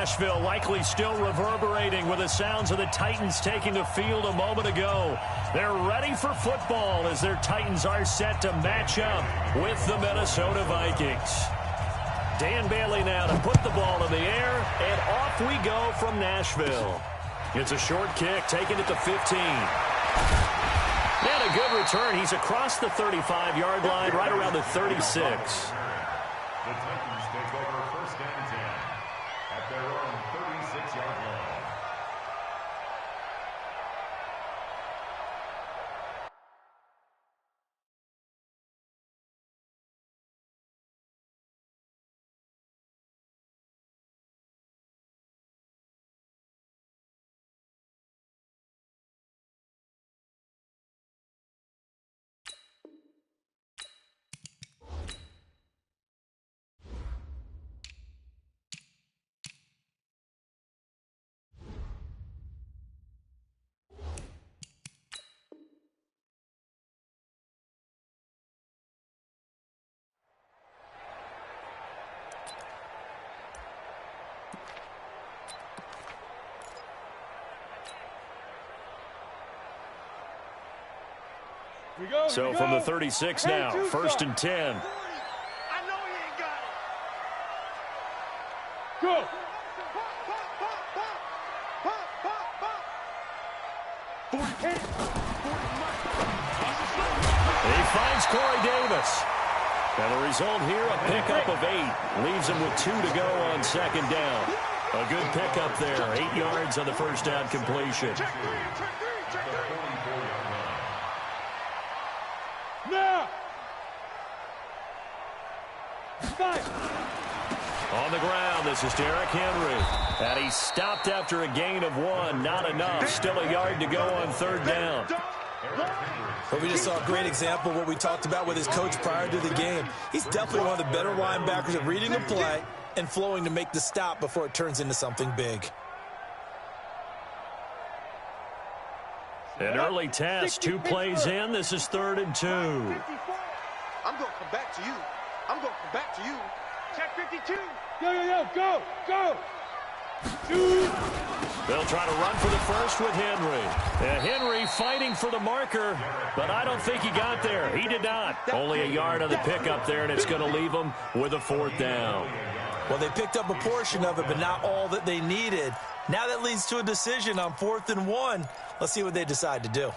Nashville likely still reverberating with the sounds of the Titans taking the field a moment ago. They're ready for football as their Titans are set to match up with the Minnesota Vikings. Dan Bailey now to put the ball in the air, and off we go from Nashville. It's a short kick, taken at the 15. And a good return. He's across the 35-yard line, right around the 36. The Titans take over first and 10 at their own 36-yard line. So from the 36 now, first and 10. I know he ain't got it. Go. He finds Corey Davis. And the result here, a pickup of 8. Leaves him with 2 to go on second down. A good pickup there. 8 yards on the first down completion. On the ground, this is Derrick Henry. And he stopped after a gain of 1. Not enough. Still a yard to go on third down. But we just saw a great example of what we talked about with his coach prior to the game. He's definitely one of the better linebackers at reading a play and flowing to make the stop before it turns into something big. An early test, 2 plays in. This is 3rd and 2. I'm going to come back to you. I'm going to come back to you. Check 52. Yo, go, go. They'll try to run for the first with Henry. And Henry fighting for the marker, but I don't think he got there. He did not. Only a yard on the pickup there, and it's going to leave him with a 4th down. Well, they picked up a portion of it, but not all that they needed. Now that leads to a decision on 4th and 1. Let's see what they decide to do.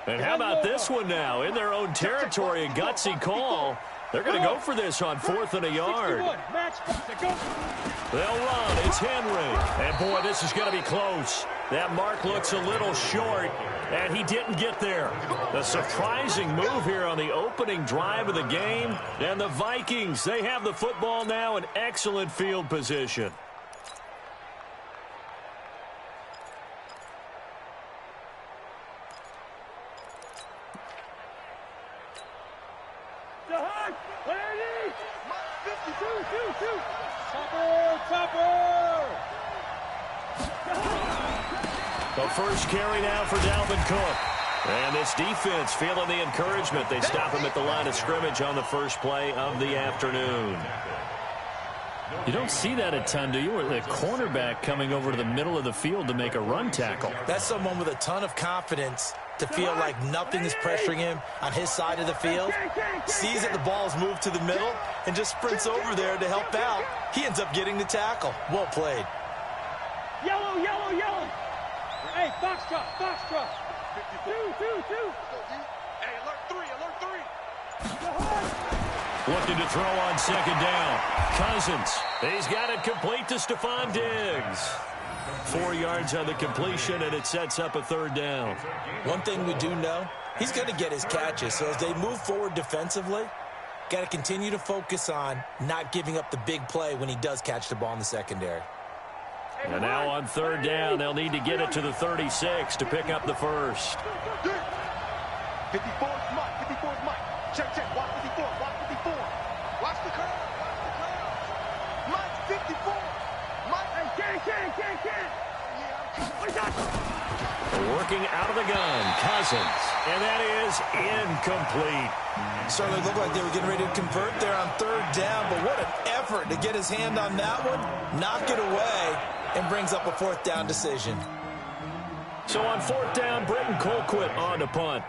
And how about this one now? In their own territory, a gutsy call. They're going to go for this on 4th and a yard. They'll run. It's Henry. And, boy, this is going to be close. That mark looks a little short, and he didn't get there. A surprising move here on the opening drive of the game. And the Vikings, they have the football now in excellent field position. The first carry now for Dalvin Cook. And this defense feeling the encouragement. They stop him at the line of scrimmage on the first play of the afternoon. You don't see that a ton, do you? Or the cornerback coming over to the middle of the field to make a run tackle. That's someone with a ton of confidence to feel like nothing is pressuring him on his side of the field. Sees that the ball is moved to the middle and just sprints over there to help out. He ends up getting the tackle. Well played. Yellow, yellow, yellow. Hey, Foxtrot, Foxtrot. 2. Hey, alert 3. Looking to throw on second down. Cousins. He's got it complete to Stephon Diggs. 4 yards on the completion, and it sets up a 3rd down. One thing we do know, he's going to get his catches. So as they move forward defensively, got to continue to focus on not giving up the big play when he does catch the ball in the secondary. And now on 3rd down, they'll need to get it to the 36 to pick up the first. 54 is Mike. 54 is Mike. Check. Watch 54. Watch 54. Watch the curve. Mike 54. Mike. Hey, can't. Working out of the gun, Cousins. And that is incomplete. Certainly looked like they were getting ready to convert there on third down, but what an effort to get his hand on that one, knock it away, and brings up a fourth down decision. So on fourth down, Britton Colquitt on to punt.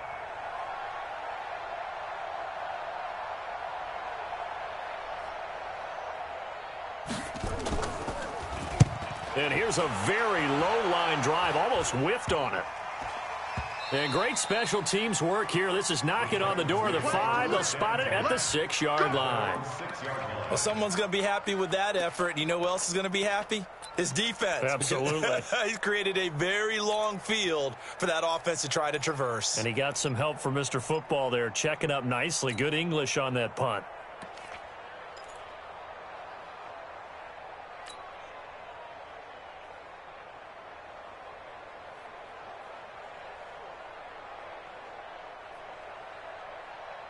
And here's a very low line drive, almost whiffed on it. And great special teams work here. This is knocking on the door of the 5. They'll spot it at the 6-yard line. Well, someone's going to be happy with that effort. You know who else is going to be happy? His defense. Absolutely. He's created a very long field for that offense to try to traverse. And he got some help from Mr. Football there, checking up nicely. Good English on that punt.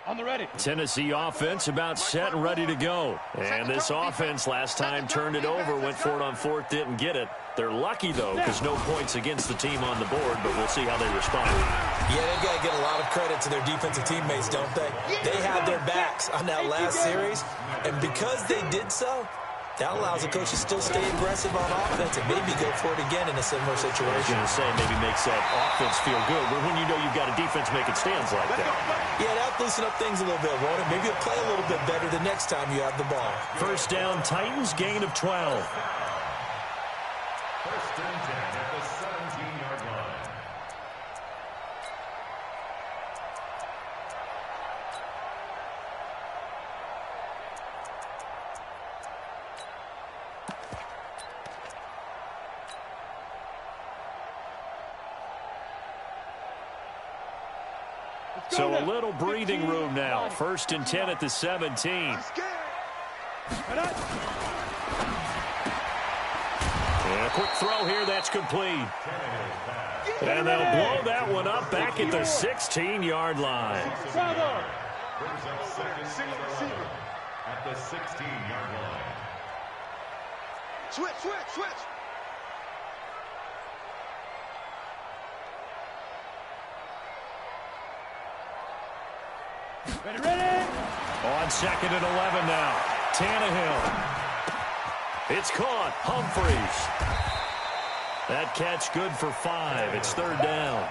On the ready. Tennessee offense about set and ready to go. And this offense last time turned it over, went for it on fourth, didn't get it. They're lucky, though, because no points against the team on the board, but we'll see how they respond. Yeah, they've got to get a lot of credit to their defensive teammates, don't they? They had their backs on that last series, and because they did so, that allows the coach to still stay aggressive on offense and maybe go for it again in a similar situation. I was going to say, maybe makes that offense feel good, but when you know you've got a defense making stands like that. Yeah, that'll loosen up things a little bit, won't it? Maybe you'll play a little bit better the next time you have the ball. First down, Titans, gain of 12. First and 10 at the 17-yard line. So a little breathing room now. First and 10 at the 17. And a quick throw here, that's complete. And they'll blow that one up back at the 16-yard line. Brings up second at the 16-yard line. Switch. Ready. On second and 11 now. Tannehill. It's caught. Humphreys. That catch good for 5. It's third down.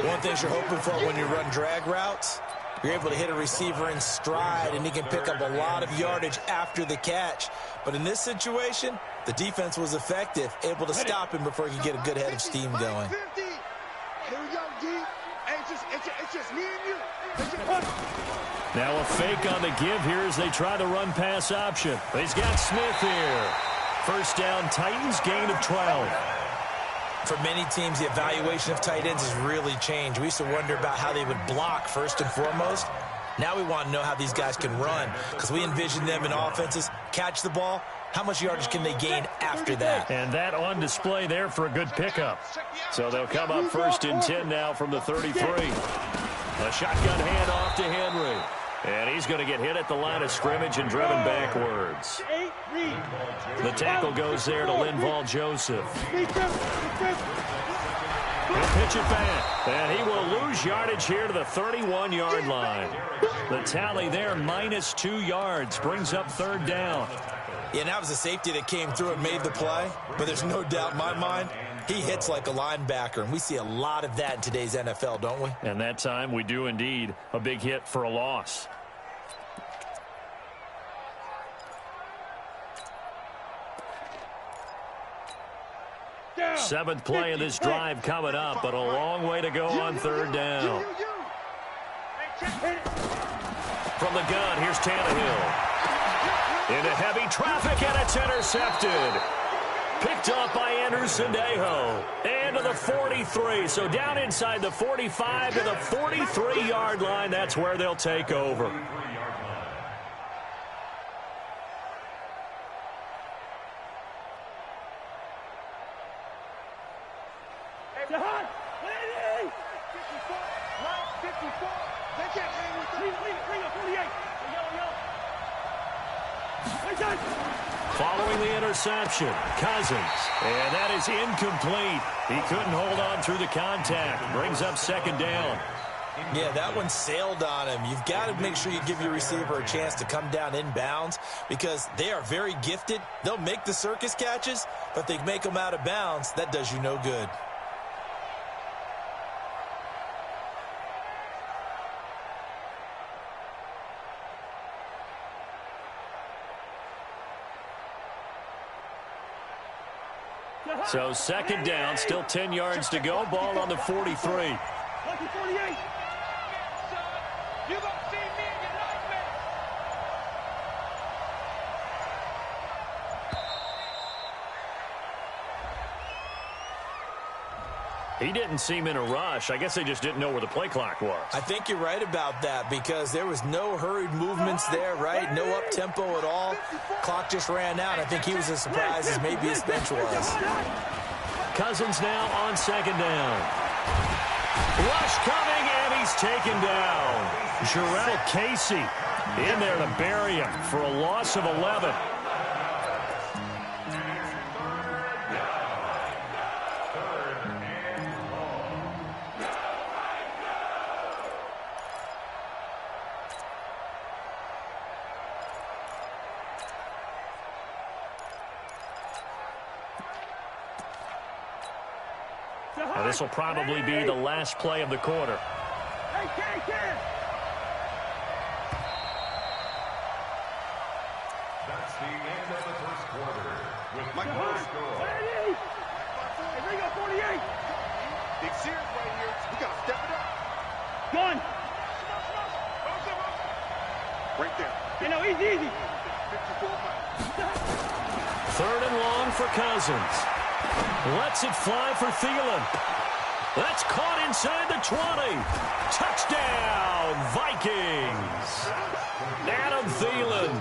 One thing you're hoping for when you run drag routes, you're able to hit a receiver in stride, and he can pick up a lot of yardage after the catch. But in this situation, the defense was effective, able to stop him before he could get a good head of steam going. Here we go, D. It's just me and you. Now a fake on the give here as they try the run pass option. He's got Smith here. First down, Titans, gain of 12. For many teams, the evaluation of tight ends has really changed. We used to wonder about how they would block first and foremost. Now we want to know how these guys can run, because we envision them in offenses, catch the ball, how much yardage can they gain after that? And that on display there for a good pickup. So they'll come up first and 10 now from the 33. A shotgun handoff to Henry. And he's going to get hit at the line of scrimmage and driven backwards. The tackle goes there to Linval Joseph. He'll pitch it back. And he will lose yardage here to the 31-yard line. The tally there, -2 yards, brings up third down. Yeah, and that was a safety that came through and made the play. But there's no doubt in my mind, he hits like a linebacker, and we see a lot of that in today's NFL, don't we? And that time we do indeed. A big hit for a loss. Seventh play of this drive coming up, but a long way to go on third down. From the gun, here's Tannehill. Into heavy traffic, and it's intercepted. Picked up by Anderson Dejo. And to the 43. So down inside the 45 to the 43-yard line. That's where they'll take over. Following the interception, Cousins. And that is incomplete. He couldn't hold on through the contact. Brings up second down. Yeah, that one sailed on him. You've got to make sure you give your receiver a chance to come down inbounds because they are very gifted. They'll make the circus catches, but they make them out of bounds. That does you no good. So second down, still 10 yards to go. Ball on the 43. 48. You gonna see me in your nightmare. He didn't seem in a rush. I guess they just didn't know where the play clock was. I think you're right about that because there was no hurried movements there, right? No up-tempo at all. Clock just ran out. I think he was as surprised as maybe his bench was. Cousins now on second down. Rush coming, and he's taken down. Jarrell Casey in there to bury him for a loss of 11. Now, this will probably be the last play of the quarter. That's the end of the first quarter. With my score. Hey, bring up 48. Big series right here. We got to step it up. Gun. Right there. You know, easy. 54 miles. Third and long for Cousins. Lets it fly for Thielen. That's caught inside the 20. Touchdown, Vikings. Adam Thielen,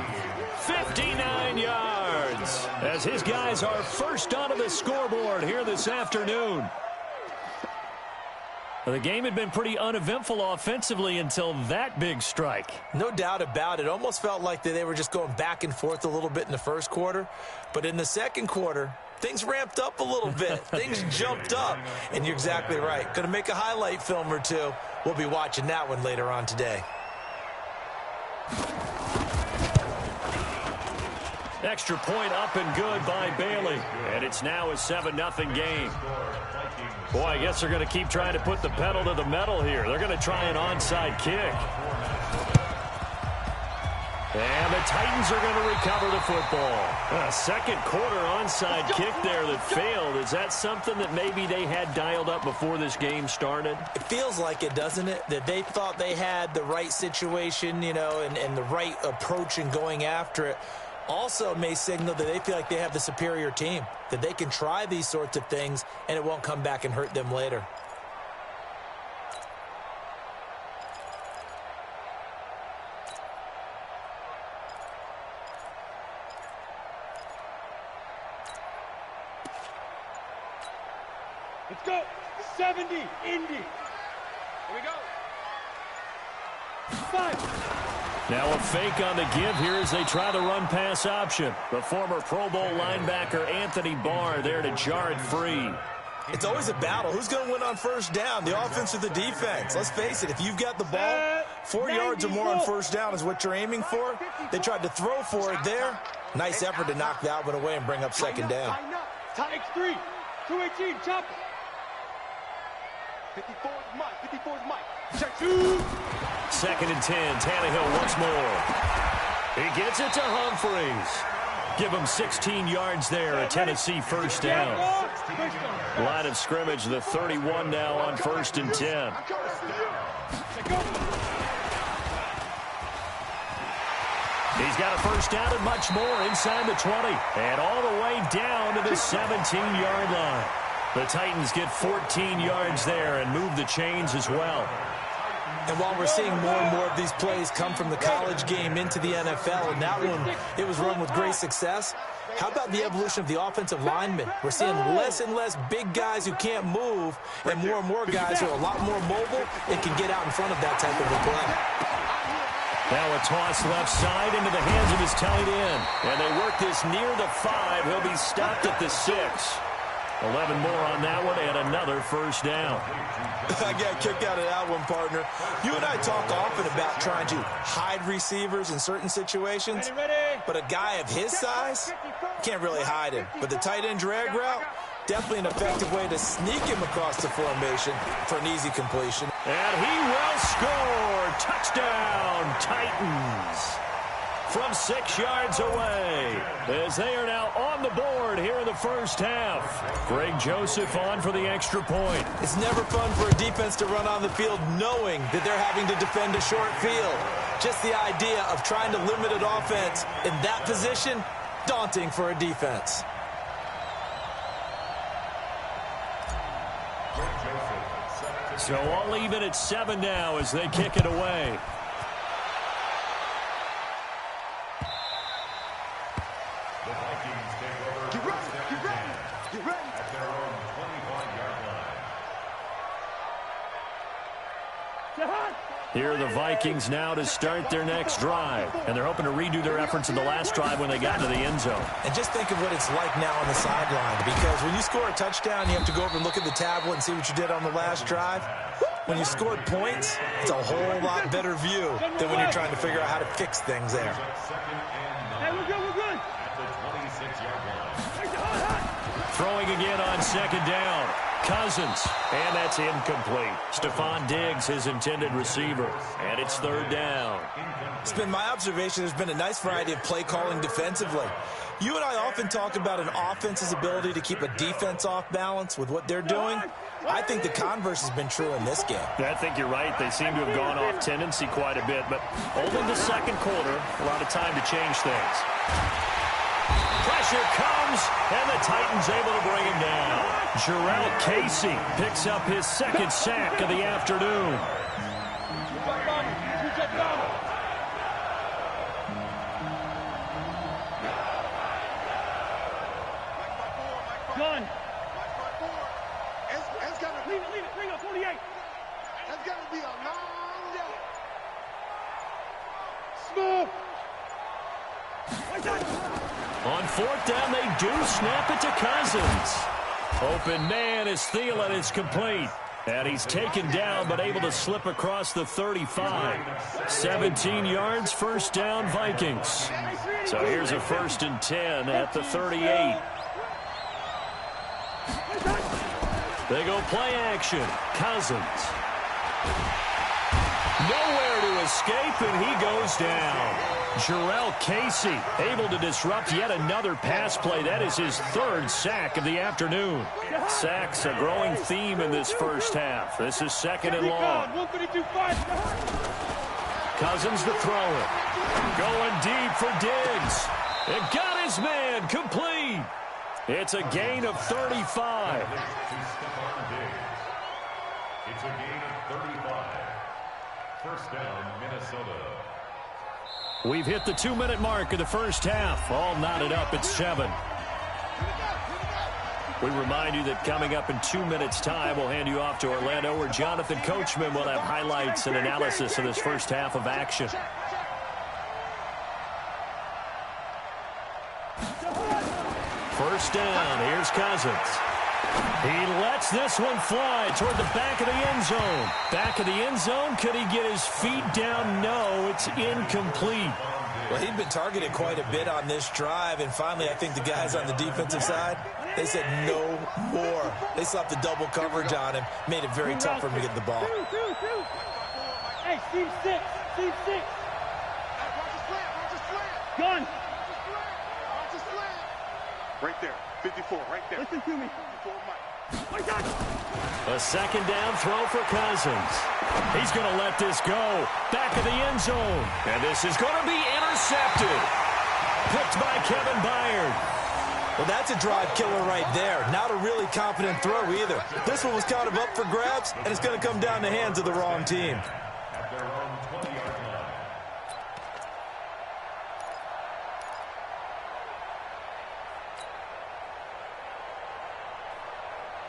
59 yards, as his guys are first onto the scoreboard here this afternoon. The game had been pretty uneventful offensively until that big strike. No doubt about it. Almost felt like they were just going back and forth a little bit in the first quarter. But in the second quarter, things ramped up a little bit. Things jumped up. And you're exactly right. Going to make a highlight film or two. We'll be watching that one later on today. Extra point up and good by Bailey. And it's now a 7-0 game. Boy, I guess they're going to keep trying to put the pedal to the metal here. They're going to try an onside kick. And the Titans are going to recover the football. A second quarter onside kick there that failed. Is that something that maybe they had dialed up before this game started? It feels like it, doesn't it? That they thought they had the right situation, you know, and the right approach in going after it. Also may signal that they feel like they have the superior team, that they can try these sorts of things and it won't come back and hurt them later. Let's go. 70, Indy. Here we go. 5. Now a fake on the give here as they try the run-pass option. The former Pro Bowl linebacker Anthony Barr there to jar it free. It's always a battle. Who's going to win on first down, the offense or the defense? Let's face it, if you've got the ball, 4 yards or more on first down is what you're aiming for. They tried to throw for it there. Nice effort to knock that one away and bring up second down. X3, 218, chop. 54 is Mike, 54 is Mike. Check 2. Second and 10, Tannehill once more. He gets it to Humphreys. Give him 16 yards there, a Tennessee first down. Line of scrimmage, the 31 now on first and 10. He's got a first down and much more inside the 20. And all the way down to the 17-yard line. The Titans get 14 yards there and move the chains as well. And while we're seeing more and more of these plays come from the college game into the NFL, and that one, it was run with great success, how about the evolution of the offensive linemen? We're seeing less and less big guys who can't move, and more guys who are a lot more mobile and can get out in front of that type of a play. Now a toss left side into the hands of his tight end. And they work this near the 5. He'll be stopped at the 6. 11 more on that one and another first down. I got kicked out of that one, partner. You and I talk often about trying to hide receivers in certain situations, but a guy of his size can't really hide him. But the tight end drag route, definitely an effective way to sneak him across the formation for an easy completion. And he will score. Touchdown, Titans. From 6 yards away, as they are now on the board here in the first half. Greg Joseph on for the extra point. It's never fun for a defense to run on the field knowing that they're having to defend a short field. Just the idea of trying to limit an offense in that position, daunting for a defense. So I'll leave it at 7 now as they kick it away. Here are the Vikings now to start their next drive. And they're hoping to redo their efforts in the last drive when they got into the end zone. And just think of what it's like now on the sideline, because when you score a touchdown, you have to go over and look at the tablet and see what you did on the last drive. When you scored points, it's a whole lot better view than when you're trying to figure out how to fix things there. Hey, we're good, we're good. At the 26-yard line. Throwing again on second down. Cousins, and that's incomplete. Stephon Diggs, his intended receiver, and it's third down. It's been my observation there's been a nice variety of play calling defensively. You and I often talk about an offense's ability to keep a defense off balance with what they're doing. I think the converse has been true in this game. I think you're right. They seem to have gone off tendency quite a bit, but only the second quarter, a lot of time to change things. Pressure comes, and the Titans able to bring him down. Jarrell Casey picks up his second sack of the afternoon. Gun. It's got to leave it. Bring up 48. That's got to be a long day. Smooth. On fourth down, they do snap it to Cousins. Open man is Thielen. It's complete. And he's taken down, but able to slip across the 35. 17 yards, first down, Vikings. So here's a 1st and 10 at the 38. They go play action. Cousins. Nowhere to escape, and he goes down. Jarrell Casey able to disrupt yet another pass play. That is his 3rd sack of the afternoon. Sacks a growing theme in this first half. This is 2nd and long. Cousins the thrower. Going deep for Diggs. And got his man complete. It's a gain of 35. It's a gain of 35. First down, Minnesota. We've hit the 2-minute mark of the first half. All knotted up at 7. We remind you that coming up in 2 minutes' time, we'll hand you off to Orlando, where Jonathan Coachman will have highlights and analysis of this first half of action. First down. Here's Cousins. He lets this one fly toward the back of the end zone. Back of the end zone. Could he get his feet down? No, it's incomplete. Well, he'd been targeted quite a bit on this drive, and finally I think the guys on the defensive side, they said no more. They slapped the double coverage on him, made it very tough for him to get the ball. Hey, Steve 6. Steve 6. Gun. Right there. 54, right there. Listen to me. A second down throw for Cousins. He's going to let this go. Back of the end zone. And this is going to be intercepted. Picked by Kevin Byard. Well, that's a drive killer right there. Not a really confident throw either. This one was kind of up for grabs, and it's going to come down the hands of the wrong team. At their own 20-yard line.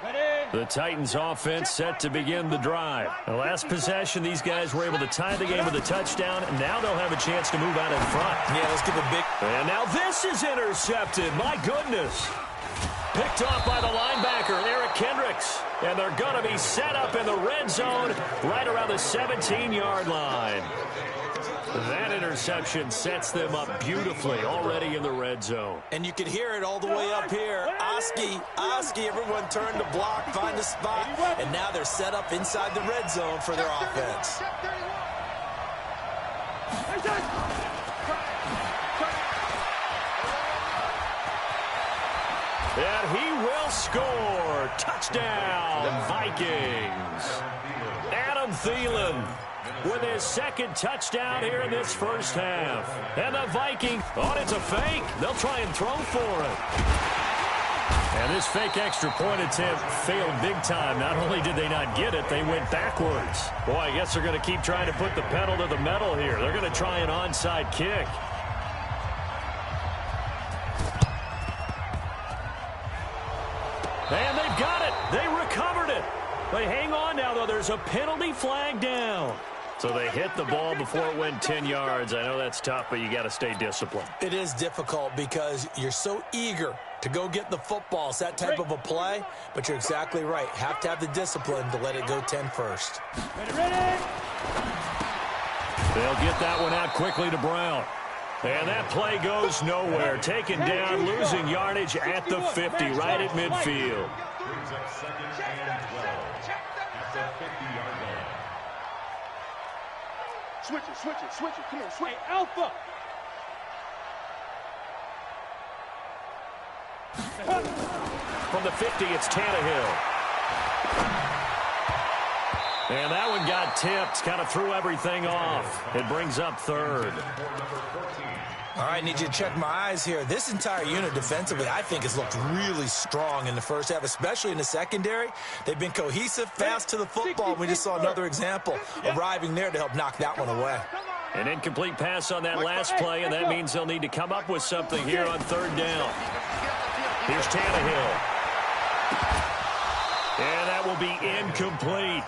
Ready? The Titans offense set to begin the drive. The last possession, these guys were able to tie the game with a touchdown, and now they'll have a chance to move out in front. Yeah, let's give a big... And now this is intercepted. My goodness. Picked off by the linebacker, Eric Kendricks. And they're going to be set up in the red zone right around the 17-yard line. That interception sets them up beautifully already in the red zone. And you can hear it all the way up here. Oski, everyone turned to block, find a spot, and now they're set up inside the red zone for their offense. And he will score. Touchdown, Vikings. Adam Thielen with his second touchdown here in this first half. And the Vikings, it's a fake. They'll try and throw for it. And this fake extra point attempt failed big time. Not only did they not get it, they went backwards. Boy, I guess they're going to keep trying to put the pedal to the metal here. They're going to try an onside kick. And they've got it. They recovered it. They hang on now, though. There's a penalty flag down. So they hit the ball before it went 10 yards. I know that's tough, but you got to stay disciplined. It is difficult because you're so eager to go get the football. It's that type of a play, but you're exactly right. Have to have the discipline to let it go 10 first. Ready. They'll get that one out quickly to Brown. And that play goes nowhere. Taken down, losing yardage at the 50, right at midfield. Brings up second and 12 at the 50-yard line. Switch it. Come on, switch. Hey, Alpha. From the 50, it's Tannehill. And that one got tipped, kind of threw everything off. It brings up third. All right, need you to check my eyes here. This entire unit defensively, I think, has looked really strong in the first half, especially in the secondary. They've been cohesive, fast to the football. We just saw another example arriving there to help knock that one away. An incomplete pass on that last play, and that means they'll need to come up with something here on third down. Here's Tannehill. And that will be incomplete.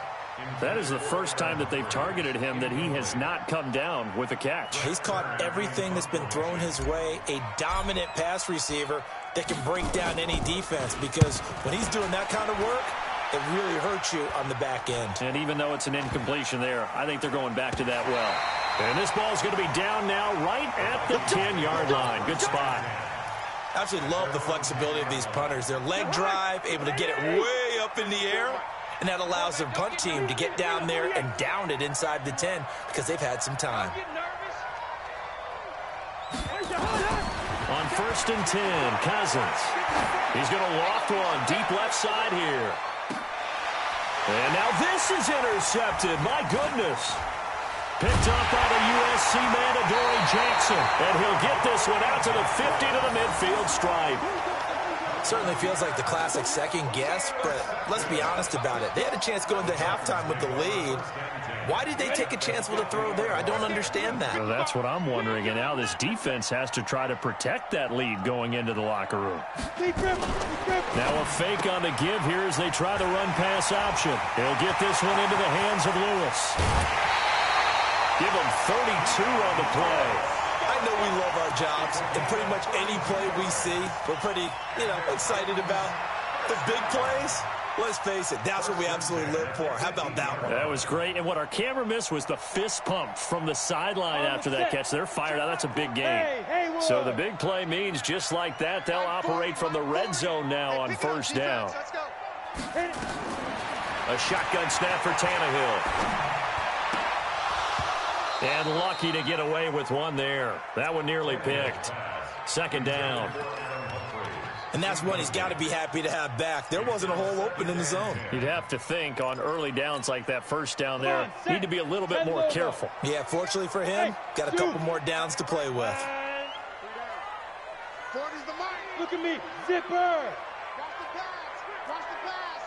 That is the first time that they've targeted him that he has not come down with a catch. He's caught everything that's been thrown his way, a dominant pass receiver that can break down any defense, because when he's doing that kind of work, it really hurts you on the back end. And even though it's an incompletion there, I think they're going back to that well. And this ball's going to be down now right at the 10-yard line. Good spot. I absolutely love the flexibility of these punters. Their leg drive, able to get it way up in the air, and that allows their punt team to get down there and down it inside the 10 because they've had some time. On first and 10, Cousins. He's going to loft one deep left side here. And now this is intercepted. My goodness. Picked up by the USC man, Adoree Jackson. And he'll get this one out to the 50 to the midfield stripe. Certainly feels like the classic second guess, but let's be honest about it. They had a chance going to halftime with the lead. Why did they take a chance with a throw there? I don't understand that. Well, that's what I'm wondering. And now this defense has to try to protect that lead going into the locker room. Now a fake on the give here as they try the run-pass option. He'll get this one into the hands of Lewis. Give him 32 on the play. I know we love our jobs, and pretty much any play we see, we're pretty, excited about. The big plays, let's face it, that's what we absolutely live for. How about that one? That was great, and what our camera missed was the fist pump from the sideline after that catch. They're fired out. That's a big game. So the big play means just like that, they'll operate from the red zone now on first down. A shotgun snap for Tannehill. And lucky to get away with one there. That one nearly picked. Second down. And that's one he's got to be happy to have back. There wasn't a hole open in the zone. You'd have to think on early downs like that first down there, need to be a little bit more careful. Yeah, fortunately for him, got a couple more downs to play with. Look at me, zipper. Watch the pass.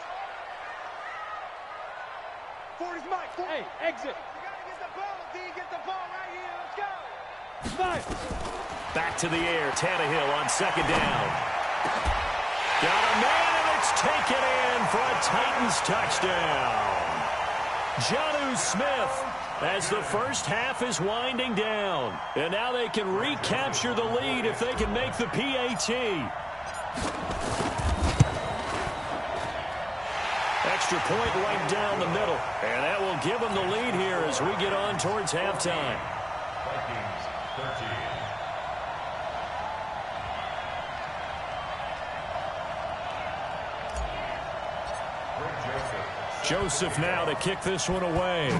40's Mike. Hey, exit. Get the ball right here. Let's go. Back to the air. Tannehill on second down. Got a man in the It's taken in for a Titans touchdown. Jonnu Smith, as the first half is winding down. And now they can recapture the lead if they can make the PAT. Extra point right down the middle. And that will give them the lead here as we get on towards halftime. Vikings 13. Joseph now to kick this one away.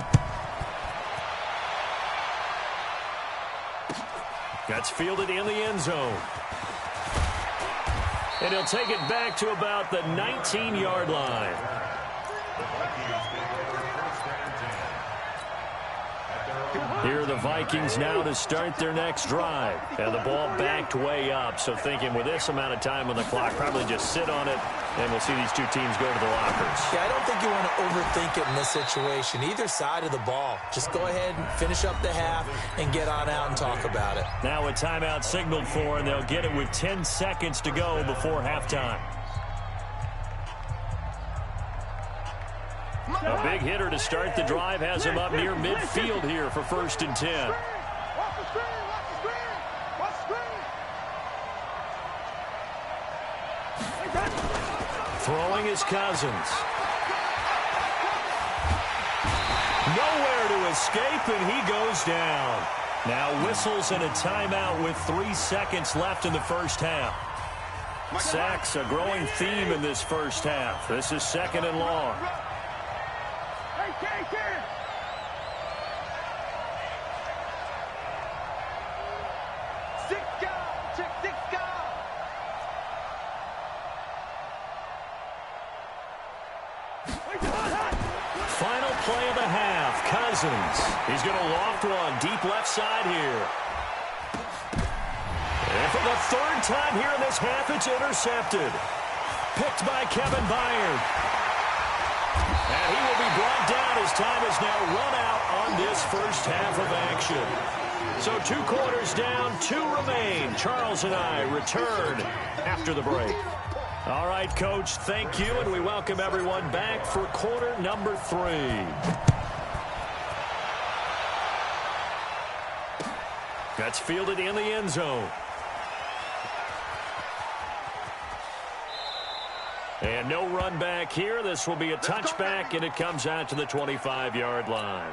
That's fielded in the end zone. And he'll take it back to about the 19-yard line. Here are the Vikings now to start their next drive. And the ball backed way up. So thinking with this amount of time on the clock, probably just sit on it, and we'll see these two teams go to the lockers. Yeah, I don't think you want to overthink it in this situation. Either side of the ball. Just go ahead and finish up the half and get on out and talk about it. Now a timeout signaled for, and they'll get it with 10 seconds to go before halftime. A big hitter to start the drive has him up near midfield here for 1st and 10. Throwing is Cousins. Nowhere to escape, and he goes down. Now whistles and a timeout with 3 seconds left in the first half. Sacks, a growing theme in this first half. This is 2nd and long. Final play of the half. Cousins. He's going to loft one deep left side here. And for the 3rd time here in this half, it's intercepted. Picked by Kevin Byard. And he will be brought down as time is now run out on this first half of action. So 2 quarters down, 2 remain. Charles and I return after the break. All right, Coach, thank you, and we welcome everyone back for quarter number 3. That's fielded in the end zone. And no run back here. This will be a touchback, and it comes out to the 25-yard line.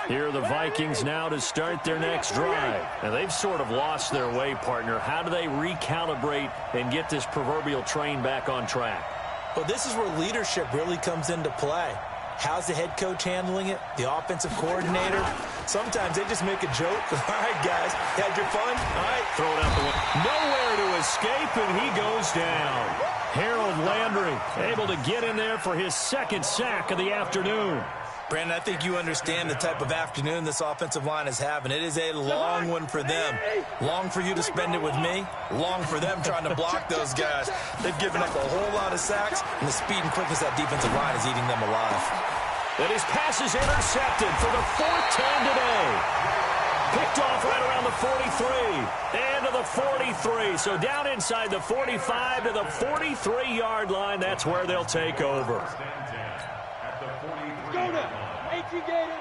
Here are the Vikings now to start their next drive. And they've sort of lost their way, partner. How do they recalibrate and get this proverbial train back on track? Well, this is where leadership really comes into play. How's the head coach handling it? The offensive coordinator? Sometimes they just make a joke. All right, guys, had your fun? All right, throw it out the window. Nowhere to escape, and he goes down. Harold Landry able to get in there for his 2nd sack of the afternoon. Brandon, I think you understand the type of afternoon this offensive line is having. It is a long one for them. Long for you to spend it with me. Long for them trying to block those guys. They've given up a whole lot of sacks, and the speed and quickness of that defensive line is eating them alive. And his pass is intercepted for the 4th time today. Picked off right around the 43. And to the 43. So down inside the 45 to the 43-yard line. That's where they'll take over. Go now. 18 Gator.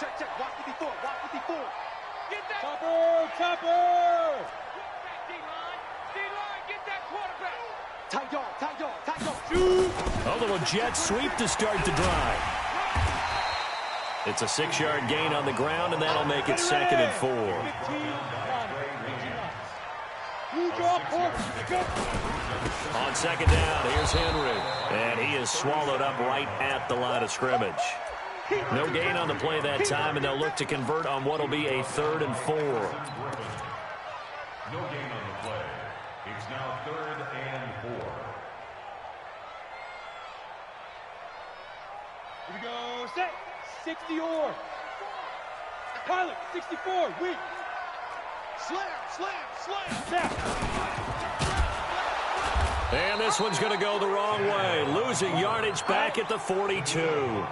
Check, check. Watch 54. Watch 54. Get that. Chopper. D-line. Get that quarterback. Tight yard. Shoot. A little jet sweep to start the drive. It's a 6-yard gain on the ground, and that'll make it 2nd and 4. On 2nd down, here's Henry. And he is swallowed up right at the line of scrimmage. No gain on the play that time, and they'll look to convert on what will be a 3rd and 4. No gain on the play. It's now 3rd and 4. Here we go. Set. 60 or. Pilot. 64. Weak. Slam. Snap. And this one's going to go the wrong way. Losing yardage back at the 42.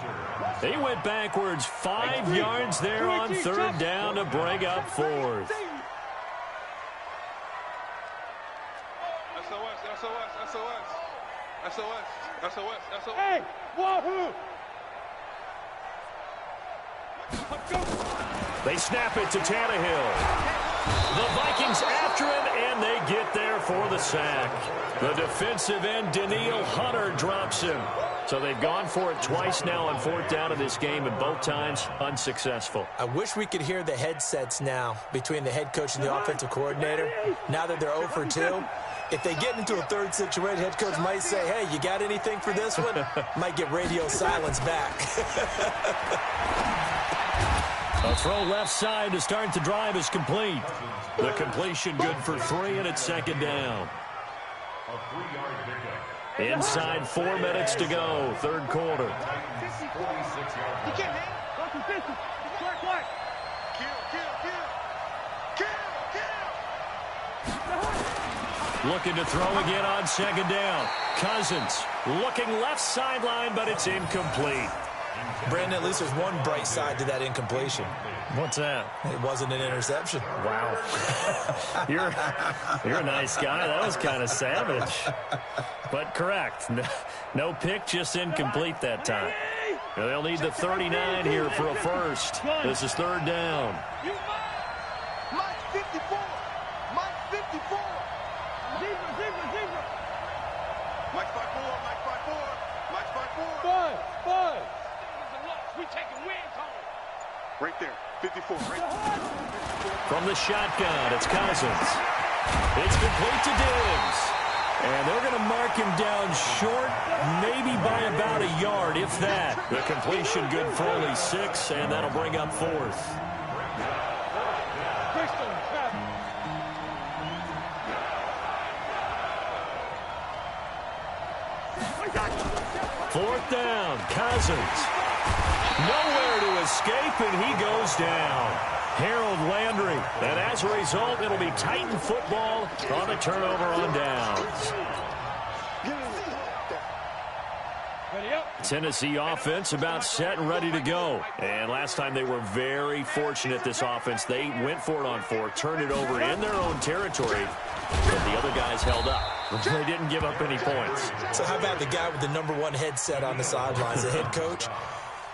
He went backwards 5 yards there on 3rd down to bring up 4th. SOS. SOS. SOS. SOS. Hey, wahoo! They snap it to Tannehill. The Vikings after him, and they get there for the sack. The defensive end, Danielle Hunter, drops him. So they've gone for it twice now on fourth down in this game, and both times unsuccessful. I wish we could hear the headsets now between the head coach and the offensive coordinator. Now that they're 0 for 2, if they get into a third situation, head coach might say, hey, you got anything for this one? Might get radio silence back. A throw left side to start the drive is complete. The completion good for 3, and it's second down. A 3-yard pickup. Inside 4 minutes to go, third quarter. 46 yards. You can't hang. Kill. Looking to throw again on second down. Cousins looking left sideline, but it's incomplete. Brandon, at least there's one bright side to that incompletion. What's that? It wasn't an interception. Wow. You're a nice guy. That was kind of savage. But correct. No pick, just incomplete that time. They'll need the 39 here for a first. This is third down. Mike 54. Mike 54. Mike 54. Mike 54. Mike 54. 5. We taking wins home. Right there. 54. Right there. From the shotgun, it's Cousins. It's complete to Diggs. And they're going to mark him down short, maybe by about a yard, if that. The completion good for only 6, and that'll bring up fourth. Fourth down, Cousins. Nowhere to escape, and he goes down. Harold Landry. And as a result, it'll be Titan football on a turnover on downs. Tennessee offense about set and ready to go. And last time they were very fortunate, this offense. They went for it on 4, turned it over in their own territory, but the other guys held up. They didn't give up any points. So how about the guy with the #1 headset on the sidelines, the head coach?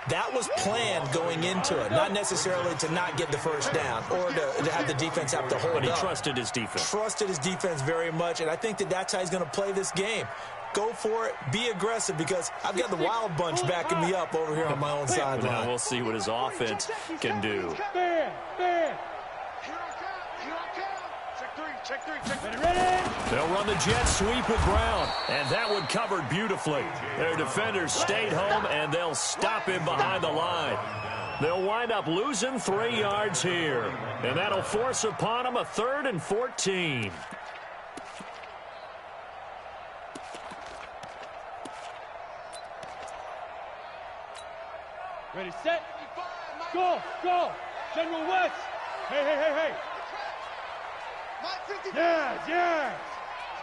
That was planned going into it, not necessarily to not get the first down or to have the defense have to hold up. But he trusted his defense. Trusted his defense very much, and I think that's how he's going to play this game. Go for it, be aggressive, because I've got the Wild Bunch backing me up over here on my own sideline. Now we'll see what his offense can do. Check three. They'll run the jet sweep with Brown, and that one covered beautifully. Their defenders stayed home, and they'll stop him behind the line. They'll wind up losing 3 yards here, and that'll force upon them a 3rd and 14. Ready, set, go. General West. Hey. Yes.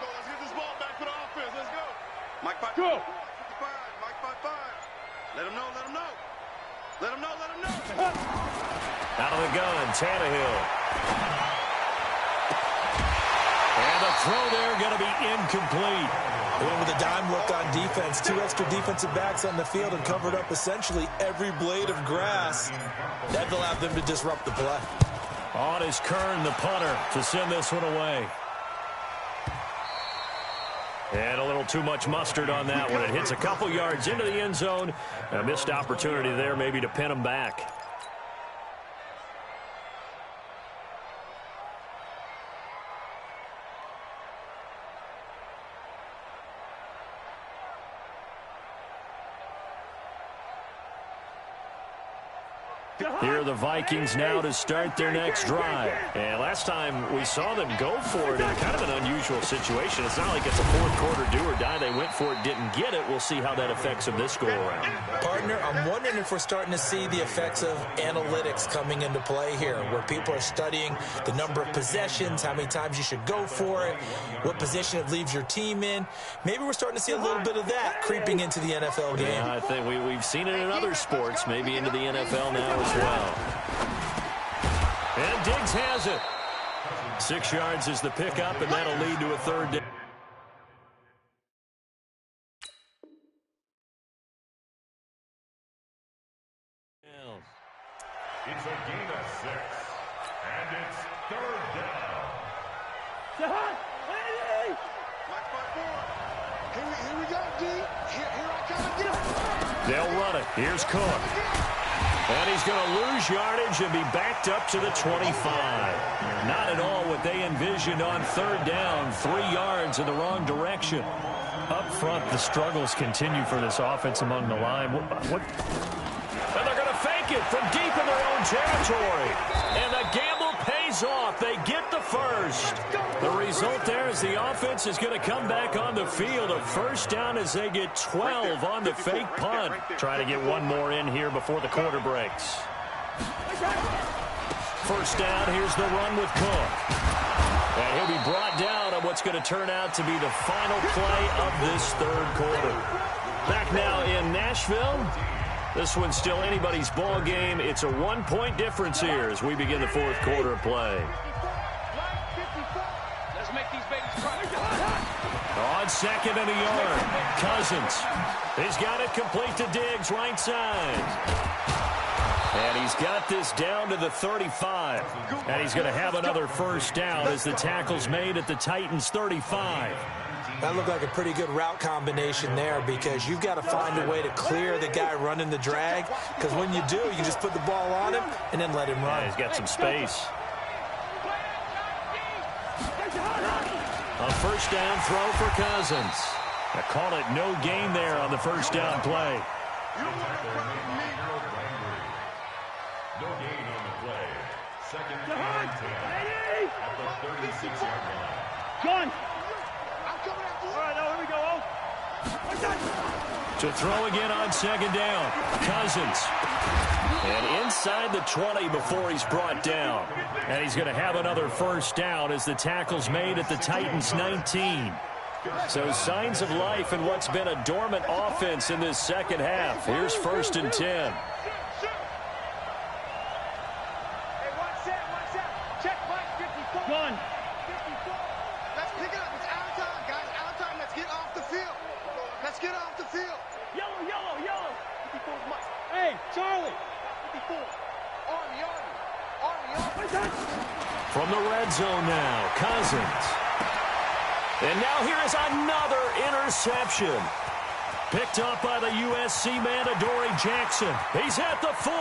Let's get this ball back for the offense. Let's go. Mike 5. Go. 55. Mike 55. Let him know. Out of the gun, Tannehill. And the throw there going to be incomplete. Went with a dime look on defense. 2 extra defensive backs on the field and covered up essentially every blade of grass. That allowed them to disrupt the play. On is Kern, the punter, to send this one away. And a little too much mustard on that one. It hits a couple yards into the end zone. A missed opportunity there maybe to pin him back. Here are the Vikings now to start their next drive. And last time we saw them go for it in kind of an unusual situation. It's not like it's a fourth quarter do or die. They went for it, didn't get it. We'll see how that affects them this go-around. Partner, I'm wondering if we're starting to see the effects of analytics coming into play here, where people are studying the number of possessions, how many times you should go for it, what position it leaves your team in. Maybe we're starting to see a little bit of that creeping into the NFL game. Yeah, I think we've seen it in other sports, maybe into the NFL now as well. And Diggs has it. 6 yards is the pickup, and that'll lead to a 3rd down. It's a gain of 6. And it's 3rd down. Here we go, D. Here I come again. They'll run it. Here's Cook. And he's going to lose yardage and be backed up to the 25. Not at all what they envisioned on 3rd down. 3 yards in the wrong direction. Up front, the struggles continue for this offense among the line. And they're going to fake it from deep in their own territory. And the gamble pays off. They get the first. The result there is the offense is going to come back on the field. A 1st down as they get 12 on the fake punt. Trying to get one more in here before the quarter breaks. 1st down, here's the run with Cook. And he'll be brought down on what's going to turn out to be the final play of this 3rd quarter. Back now in Nashville. This one's still anybody's ball game. It's a 1-point difference here as we begin the 4th quarter of play. Let's make these babies cry. On 2nd and a yard. Cousins. He's got it complete to Diggs, right side. And he's got this down to the 35. And he's going to have another 1st down as the tackle's made at the Titans' 35. That looked like a pretty good route combination there because you've got to find a way to clear the guy running the drag, because when you do, you just put the ball on him and then let him run. Yeah, he's got some space. A 1st down throw for Cousins. I call it no gain there on the 1st down play. No gain on the play. 2nd and 10 at the 36-yard line. Gun. All right, now here we go. To throw again on 2nd down. Cousins. And inside the 20 before he's brought down. And he's going to have another 1st down as the tackle's made at the Titans' 19. So signs of life in what's been a dormant offense in this 2nd half. Here's 1st and 10. Gun. Let's pick it up. It's out of time, guys. Out of time. Let's get off the field. Let's get off the field. Yellow, yellow, yellow. 54 is Mike. Hey, Charlie. 54. Army. From the red zone now, Cousins. And now here is another interception. Picked up by the USC man, Adoree Jackson. He's at the 40,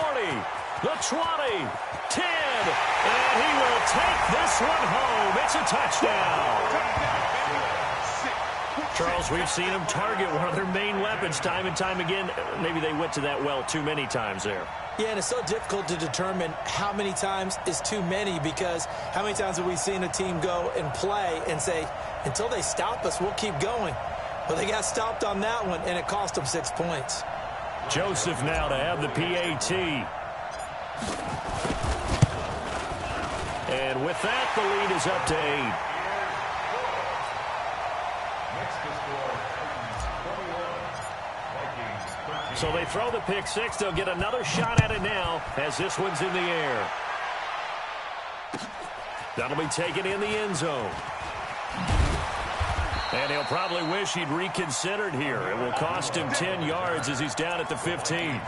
the 20, 10, and he will take this one home. It's a touchdown. Charles, we've seen him target one of their main weapons time and time again. Maybe they went to that well too many times there. Yeah, and it's so difficult to determine how many times is too many, because how many times have we seen a team go and play and say, until they stop us, we'll keep going. Well, they got stopped on that one, and it cost them 6 points. Joseph now to have the PAT. And with that, the lead is up to 8. So they throw the pick 6. They'll get another shot at it now as this one's in the air. That'll be taken in the end zone. And he'll probably wish he'd reconsidered here. It will cost him 10 yards as he's down at the 15.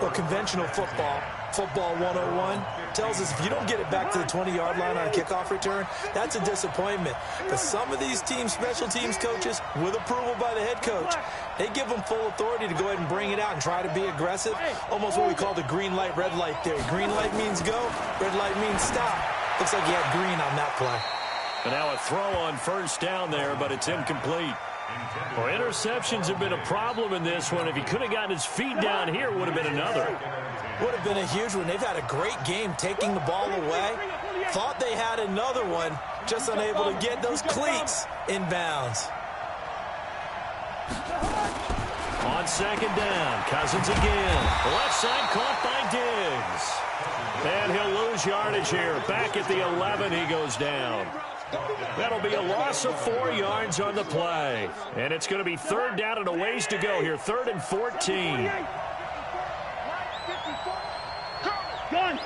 Well, conventional football 101, tells us if you don't get it back to the 20-yard line on a kickoff return, that's a disappointment. But some of these teams, special teams coaches, with approval by the head coach, they give them full authority to go ahead and bring it out and try to be aggressive. Almost what we call the green light, red light theory. Green light means go, red light means stop. Looks like he had green on that play. And now a throw on 1st down there, but it's incomplete. Well, interceptions have been a problem in this one. If he could have gotten his feet down here, it would have been another. Would have been a huge one. They've had a great game taking the ball away. Thought they had another one, just unable to get those cleats inbounds. On 2nd down, Cousins again. Left side caught by Diggs. And he'll lose yardage here. Back at the 11, he goes down. That'll be a loss of 4 yards on the play. And it's going to be 3rd down and a ways to go here. 3rd and 14. Gun.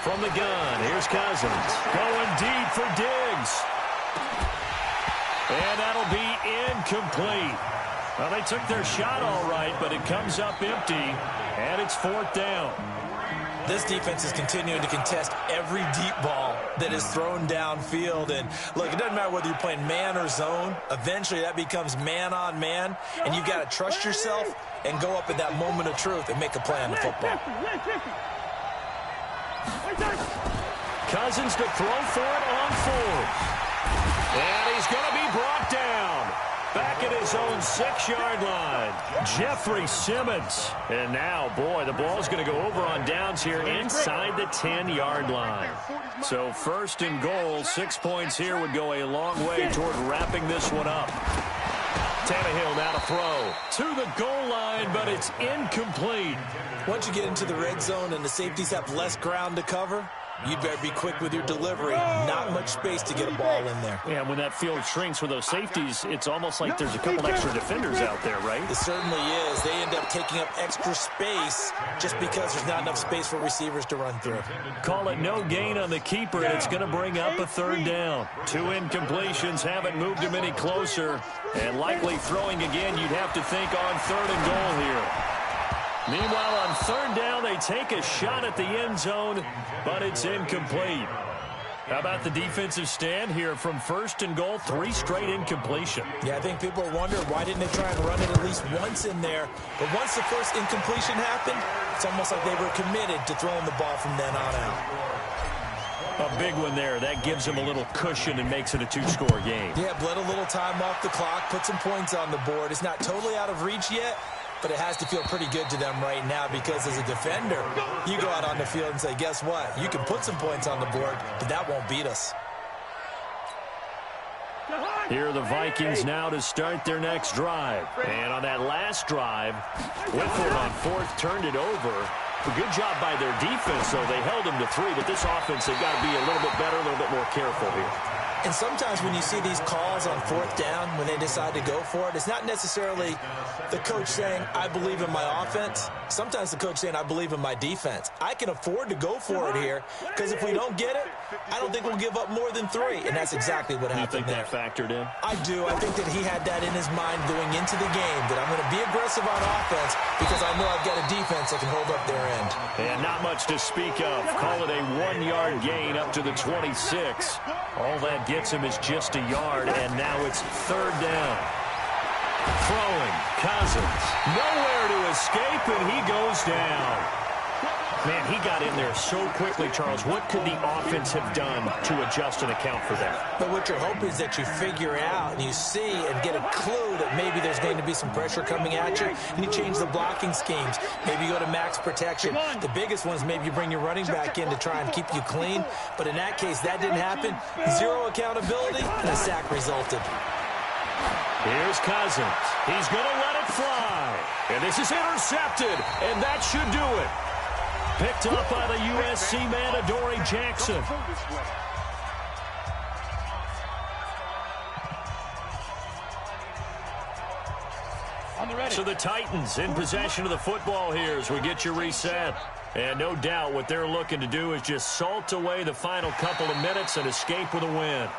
From the gun, here's Cousins. Going deep for Diggs. And that'll be incomplete. Well, they took their shot all right, but it comes up empty, and it's 4th down. This defense is continuing to contest every deep ball that is thrown downfield. And, look, it doesn't matter whether you're playing man or zone. Eventually, that becomes man-on-man, and you've got to trust yourself and go up at that moment of truth and make a play on the football. Cousins to throw for it on 4th. And he's going to be brought down. Back at his own 6-yard line. Jeffrey Simmons. And now, boy, the ball's going to go over on downs here inside the 10-yard line. So 1st and goal, 6 points here would go a long way toward wrapping this one up. Tannehill now to throw to the goal line, but it's incomplete. Once you get into the red zone and the safeties have less ground to cover, you better be quick with your delivery. Not much space to get a ball in there. Yeah, when that field shrinks with those safeties, it's almost like there's a couple extra defenders out there, right? It certainly is. They end up taking up extra space just because there's not enough space for receivers to run through. Call it no gain on the keeper, and it's going to bring up a 3rd down. 2 incompletions haven't moved him any closer, and likely throwing again, you'd have to think on 3rd and goal here. Meanwhile, on 3rd down, they take a shot at the end zone, but it's incomplete. How about the defensive stand here from 1st and goal, 3 straight incompletion? Yeah, I think people are wondering why didn't they try and run it at least once in there. But once the first incompletion happened, it's almost like they were committed to throwing the ball from then on out. A big one there. That gives them a little cushion and makes it a 2-score game. Yeah, bled a little time off the clock, put some points on the board. It's not totally out of reach yet, but it has to feel pretty good to them right now because as a defender, you go out on the field and say, guess what? You can put some points on the board, but that won't beat us. Here are the Vikings now to start their next drive. And on that last drive, Whitford on 4th turned it over. A good job by their defense, though. They held them to 3, but this offense, they've got to be a little bit better, a little bit more careful here. And sometimes when you see these calls on 4th down, when they decide to go for it, it's not necessarily the coach saying, I believe in my offense. Sometimes the coach saying, I believe in my defense. I can afford to go for it here because if we don't get it, I don't think we'll give up more than 3. And that's exactly what happened there. You think that factored in? I do. I think that he had that in his mind going into the game, that I'm going to be aggressive on offense because I know I've got a defense that can hold up their end. And not much to speak of. Call it a 1-yard gain up to the 26. All that gets him is just a yard, and now it's 3rd down. Throwing, Cousins. Nowhere to escape, and he goes down. Man, he got in there so quickly, Charles. What could the offense have done to adjust and account for that? But what you're hoping is that you figure out and you see and get a clue that maybe there's going to be some pressure coming at you, and you change the blocking schemes. Maybe you go to max protection. The biggest one is maybe you bring your running back in to try and keep you clean. But in that case, that didn't happen. 0 accountability, and a sack resulted. Here's Cousins. He's going to let it fly. And this is intercepted, and that should do it. Picked up by the USC man, Adoree Jackson. So the Titans in possession of the football here as we get you reset. And no doubt what they're looking to do is just salt away the final couple of minutes and escape with a win.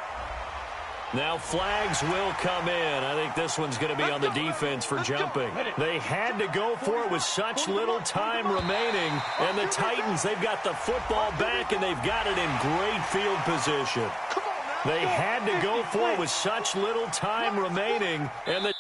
Now flags will come in. I think this one's going to be on the defense for jumping. They had to go for it with such little time remaining. And the Titans, they've got the football back, and they've got it in great field position. They had to go for it with such little time remaining. And the